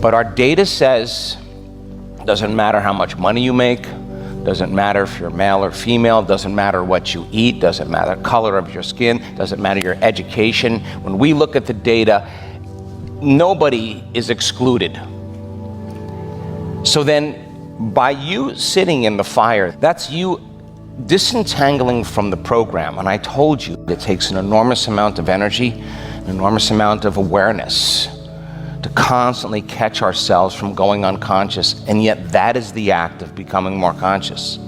But our data says, doesn't matter how much money you make, doesn't matter if you're male or female, doesn't matter what you eat, doesn't matter the color of your skin, doesn't matter your education. When we look at the data, nobody is excluded. So then, by you sitting in the fire, that's you disentangling from the program. And I told you it takes an enormous amount of energy, an enormous amount of awareness to constantly catch ourselves from going unconscious, and yet that is the act of becoming more conscious.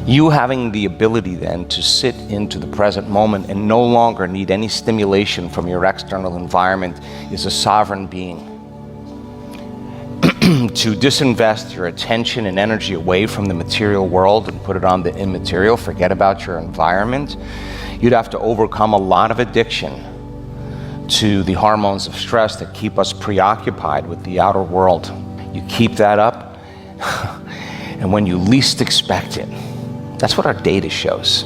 You having the ability then to sit into the present moment and no longer need any stimulation from your external environment is a sovereign being. To disinvest your attention and energy away from the material world and put it on the immaterial, forget about your environment, you'd have to overcome a lot of addiction to the hormones of stress that keep us preoccupied with the outer world. You keep that up, and when you least expect it, that's what our data shows.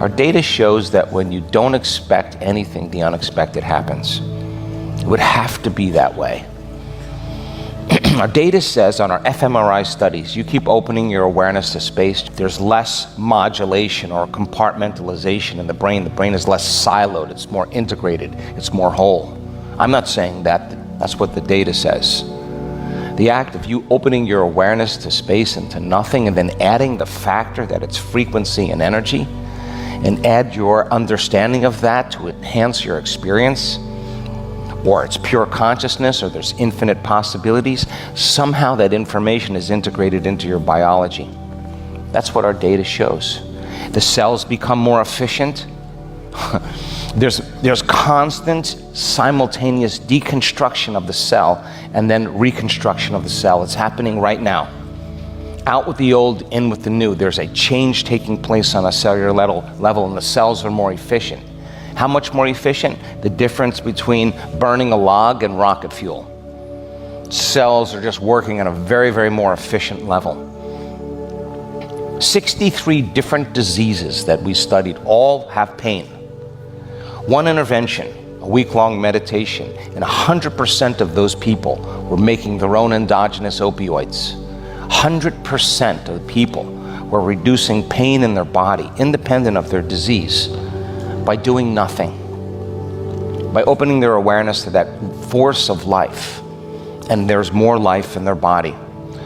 Our data shows that when you don't expect anything, the unexpected happens. It would have to be that way. Our data says on our fMRI studies, you keep opening your awareness to space, there's less modulation or compartmentalization in the brain. The brain is less siloed, it's more integrated, it's more whole. I'm not saying that, that's what the data says. The act of you opening your awareness to space and to nothing, and then adding the factor that it's frequency and energy, and add your understanding of that to enhance your experience, or it's pure consciousness, or there's infinite possibilities, somehow that information is integrated into your biology. That's what our data shows. The cells become more efficient. There's constant, simultaneous deconstruction of the cell and then reconstruction of the cell. It's happening right now. Out with the old, in with the new. There's a change taking place on a cellular level, and the cells are more efficient. How much more efficient? The difference between burning a log and rocket fuel. Cells are just working on a very, very more efficient level. 63 different diseases that we studied all have pain. One intervention, a week-long meditation, and 100% of those people were making their own endogenous opioids. 100% of the people were reducing pain in their body, independent of their disease, by doing nothing, by opening their awareness to that force of life. And there's more life in their body.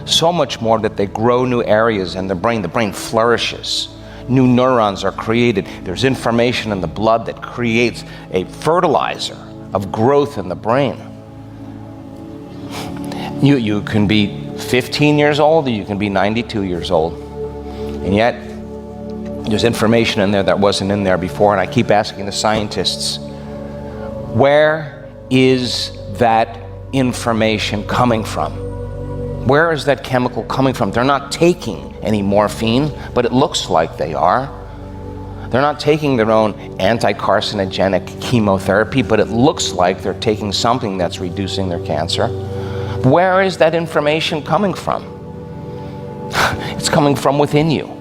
So much more that they grow new areas in the brain flourishes. New neurons are created. There's information in the blood that creates a fertilizer of growth in the brain. You can be 15 years old, or you can be 92 years old. And yet, there's information in there that wasn't in there before, and I keep asking the scientists, where is that information coming from? Where is that chemical coming from? They're not taking any morphine, but it looks like they are. They're not taking their own anti-carcinogenic chemotherapy, but it looks like they're taking something that's reducing their cancer. Where is that information coming from? It's coming from within you.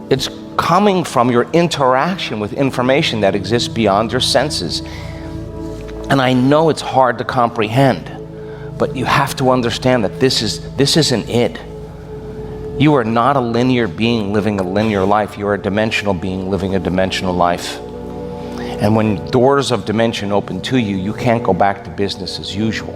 It's coming from your interaction with information that exists beyond your senses. And I know it's hard to comprehend, but you have to understand that this isn't it. You are not a linear being living a linear life. You are a dimensional being living a dimensional life. And when doors of dimension open to you, you can't go back to business as usual.